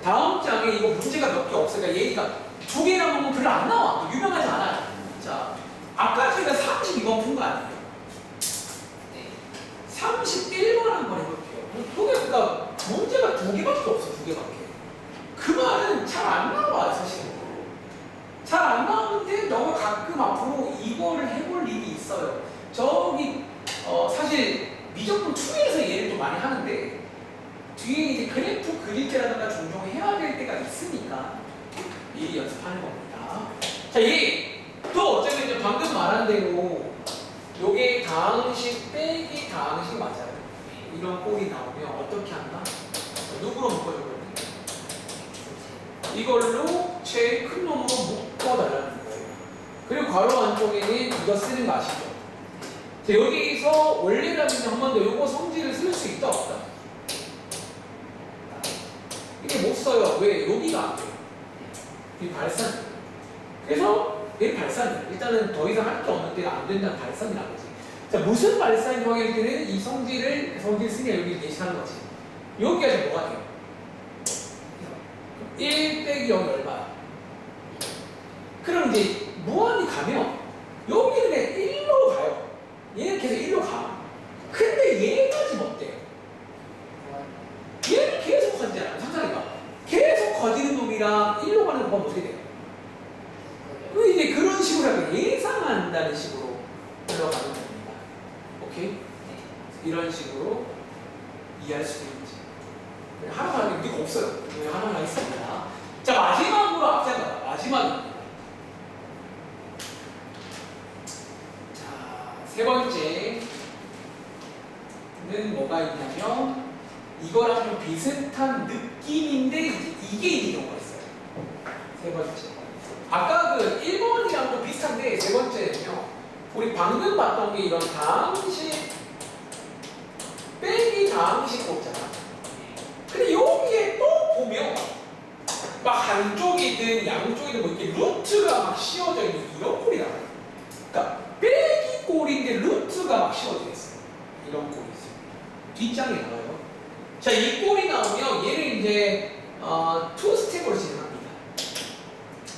다음 장에 이거 문제가 몇 개 없으니까 얘가 두 개가 보면 별로 안 나와. 유명하지 않아요. 자, 아까 저희가 32번 푼 거 아니에요? 31번 한번 해볼게요. 그러니까 문제가 두 개밖에 없어, 두 개밖에. 그 말은 잘 안 나와, 사실. 잘 안 나오는데 너가 가끔 앞으로 이거를 해볼 일이 있어요. 저기 사실 미적분 2에서 얘를 좀 많이 하는데 뒤에 이제 그래프 그릴 때라든가 종종 해야 될 때가 있으니까 미리 연습하는 겁니다. 자, 얘또 어쩌면 이제 방금 말한 대로 요게 다항식 빼기 다항식 맞아요. 이런 꼴이 나오면 어떻게 한다? 누구로 묶어주거든요? 이걸로 제일 큰 놈으로 묶어달라는 거예요. 그리고 괄호 안쪽에는 이거 쓰는 거 아시죠? 자, 여기서 원래라면 한 번 더 요거 성질을 쓸 수 있다 없다? 이게 못 써요. 왜? 여기가 안 돼요. 이 발산. 그래서 얘 발산이에요. 일단은 더 이상 할 게 없는 데가 안 된다는 발산이라는 거지. 자, 무슨 발산이 확인할 때는 이 성질 쓰냐 여기 예시하는 거지. 여기가 이제 뭐가 돼요? 1 빼기 0이 얼마야? 그럼 이제 무한히 가면 여기는 그냥 1로 가요. 얘는 계속 1로 가. 근데 얘가 지금 어때요? 얘는 계속 커지잖아. 상상해봐. 계속 커지는 놈이랑 1로 가는 건 어떻게 돼요? 이제 그런 식으로 하면 예상한다는 식으로 들어가는 겁니다. 오케이? 이런 식으로 이해할 수 있는지. 하나만 하는 게 없어요. 하나만 하겠습니다. 자, 마지막으로 앞세가 마지막입니다. 자, 세 번째는 뭐가 있냐면 이거랑 좀 비슷한 느낌인데 이게 있는 경우가 있어요. 세 번째. 아까 그 1번이랑도 비슷한데 세 번째는요. 우리 방금 봤던 게 이런 다항식 빼기 다항식 곱잖아. 근데 여기에 또 보면 막 한쪽이든 양쪽이든 뭐 이렇게 루트가 막 씌워져 있는 이런 꼴이 나와요. 그러니까 빼기 꼴인데 루트가 막 씌워져 있어요. 이런 꼴이 있어요. 뒷장에 나와요. 자, 이 꼴이 나오면 얘를 이제 2스텝으로 진행합니다.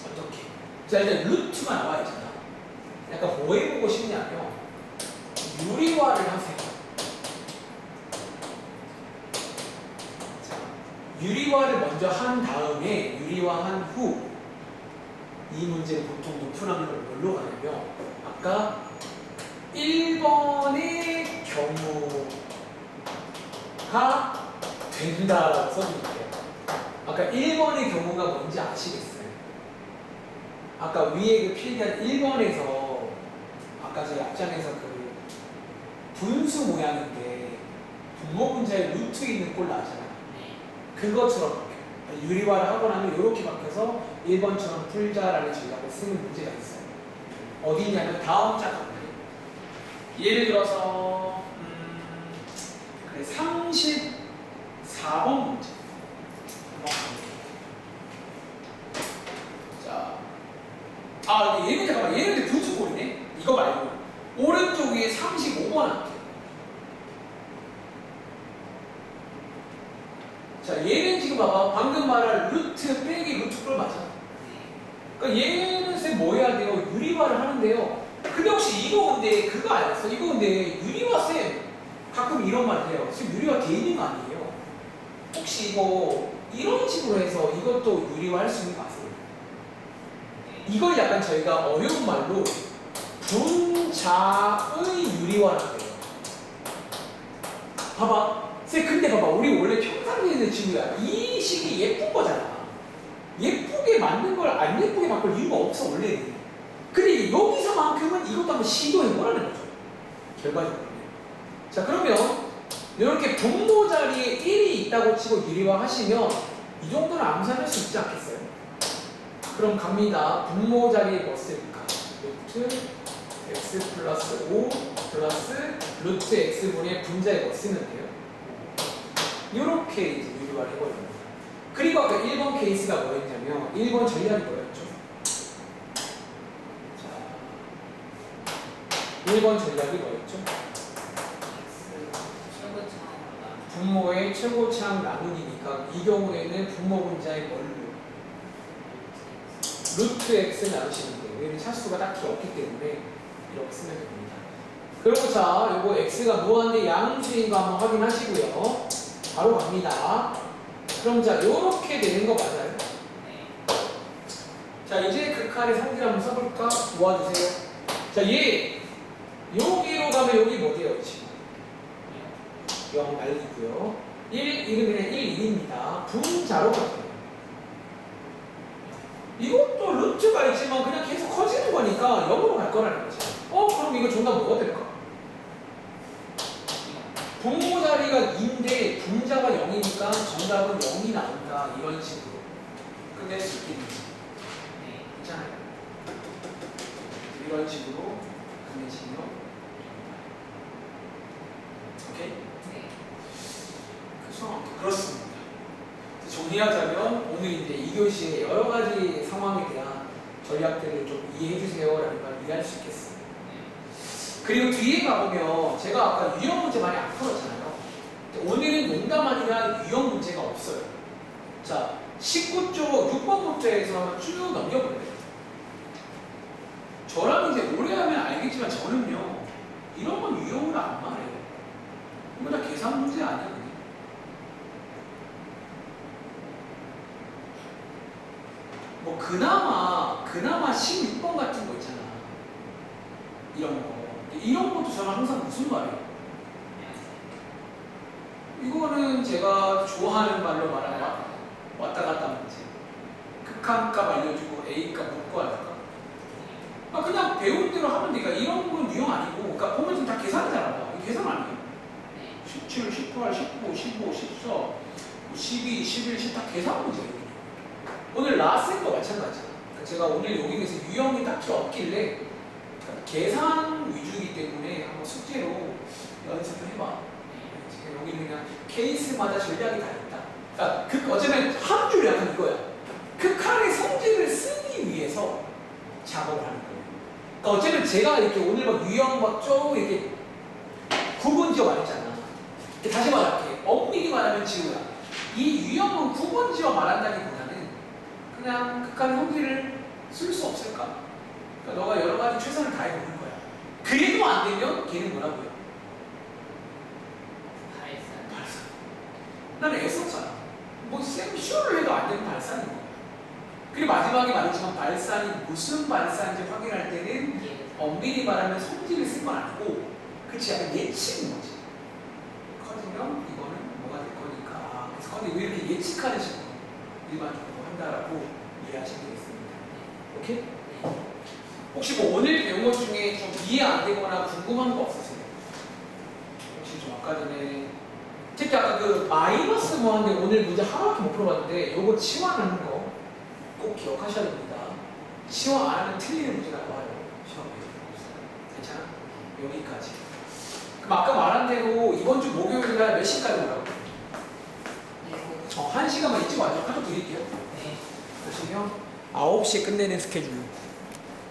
어떻게? 자, 일단 루트가 나와있잖아. 약간 뭐 해보고 싶냐면 유리화를 하세요. 자, 유리화를 먼저 한 다음에 유리화한 후 이 문제는 보통 높은 확률로 뭘로 가냐면 아까 1번의 경우가 된다라고 써줄게요. 아까 1번의 경우가 뭔지 아시겠어요? 아까 위에 그 필기한 1번에서 아까 저희 앞장에서 그 분수 모양인데 분모분자에 루트 있는 꼴 나잖아요. 그것처럼 바뀌어요. 유리화를 하고 나면 이렇게 바뀌어서 1번처럼 풀자라는 전략을 쓰는 문제가 있어요. 어디 있냐면 다음 장 가볼게요. 예를 들어서 34번 문제. 자, 얘는 잠깐만, 얘는 분수꼴이네. 이거 말고 오른쪽 위에 35번 할게요. 자, 얘는 지금 봐봐. 방금 말한 루트 빼기 루트 꼴 맞아. 그러니까 얘는 쌤 뭐 해야 돼요? 유리화를 하는데요. 근데 혹시 이거 근데 그거 알았어? 이거 근데 유리화 쌤 가끔 이런 말 해요. 지금 유리화 돼 있는 거 아니에요? 혹시 이거 이런 식으로 해서 이것도 유리화 할 수 있는 거 아세요? 이걸 약간 저희가 어려운 말로 분자의 유리화라고 해요. 봐봐. 쌤 근데 봐봐. 우리 원래 평상시에 친구야. 이 식이 예쁜 거잖아. 예쁘게 만든 걸 안 예쁘게 바꿀 이유가 없어 원래는. 근데 여기서만큼은 이것도 한번 시도해보라는 거죠. 결과적으로. 자, 그러면 이렇게 분모 자리에 1이 있다고 치고 유리화하시면 이 정도는 암산할 수 있지 않겠어요? 그럼 갑니다. 분모 자리에 뭐 쓸까? 루트 x 플러스 5 플러스 루트 x분의 분자에 뭐 쓰면 돼요? 이렇게 이제 유리화를 해버립니다. 그리고 아까 1번 케이스가 뭐였냐면 1번 전략이 뭐였죠? 자, 1번 전략이 뭐였죠? 분모의 최고차항 나누기니까 이 경우에는 분모 분자의 뭘로? 루트 x 나누시면 돼요. 얘는 차수가 딱히 없기 때문에 이렇게 쓰면 됩니다. 그리고 자, 요거 x가 무한대 양수인가 한번 확인하시고요. 바로 갑니다. 그럼 자, 요렇게 되는 거 맞아요? 자, 이제 극한의 성질 한번 써볼까? 모아주세요. 자, 얘 여기로 가면 여기 뭐 돼요? 지금 0 날리고요. 1, 이는 그냥 1, 1입니다. 분자로 가세요. 이것도 루트가 있지만 그냥 계속 커지는 거니까 0으로 갈 거라는 거지. 그럼 이거 정답 뭐가 될까? 분모 자리가 2인데 분자가 0이니까 정답은 0이 나온다. 이런 식으로 끝낼 수 있겠네요. 괜찮아요? 이런 식으로 끝내시면 오케이? 그렇습니다. 정리하자면 오늘 이제 2교시의 여러 가지 상황에 대한 전략들을 좀 이해해 주세요라는 걸 이해할 수 있겠습니다. 그리고 뒤에 가보면 제가 아까 유형 문제 많이 안 풀었잖아요. 오늘은 농담 아니라 유형 문제가 없어요. 자, 19조 6번부터에서 쭉 넘겨볼래요. 저랑 이제 오래 하면 알겠지만 저는요, 이런 건 유형으로 안 말해요. 이거 다 계산 문제 아니야. 뭐 그나마 16번 같은 거 있잖아. 이런 것도 저는 항상 무슨 말이에요? 이거는 제가 좋아하는 말로 말하면 왔다 갔다 문제. 극한값 알려주고 A값 묻고 할까? 그냥 배운 대로 하면 되니까 이런 건 유형 아니고, 그러니까 보면 다 계산이잖아. 이거 계산 아니에요? 17, 18, 19, 15, 14, 12, 11, 10 다 계산 문제예요. 오늘 라센과 마찬가지야. 제가 오늘 여기에서 유형이 딱히 없길래 계산 위주이기 때문에 한번 숙제로 연습을 해봐. 여기는 그냥 케이스마다 전략이 다 있다. 그러니까 어쩌면 한 줄 약간 이거야. 극한의 성질을 쓰기 위해서 작업을 하는 거예요. 그러니까 어쩌면 제가 이렇게 오늘 막 유형 막 쭉 이렇게 구분지어 말했잖아. 다시 말할게. 엄밀히 말하면 지우야. 이 유형은 구분지어 말한다기보다는 그냥 극한의 성질을 쓸 수 없을까? 그러니까 너가 여러 가지 최선을 다해보는 거야. 그래도 안 되면 걔는 뭐라고요? 발산. 나는 애썼잖아. 뭐 쌤 쇼를 해도 안 되는 발산인 거야. 그리고 마지막에 말했지만 발산이 무슨 발산인지 확인할 때는 엄밀히 말하면 성질을 쓴 건 아니고 그치 약간 예측인 거지. 커지면 이거는 뭐가 될 거니까. 그래서 커지 왜 이렇게 예측하는 식으로 일반적으로 한다라고 이해하시면 되겠습니다. 오케이? 혹시 뭐 오늘 배운 것 중에 좀 이해 안 되거나 궁금한 거 없으세요? 혹시 좀 아까 전에 특히 아까 그 마이너스 뭐 하는데 오늘 문제 하나밖에 못 풀어봤는데 요거 치환하는 거 꼭 기억하셔야 됩니다. 치환 안 하면 틀리는 문제가 나와요. 시험에. 괜찮아? 여기까지. 그럼 아까 말한 대로 이번 주 목요일날 몇 시까지 오라고? 1시간만 일찍 와줘. 카톡 드릴게요. 네. 보시면 9시에 끝내는 스케줄.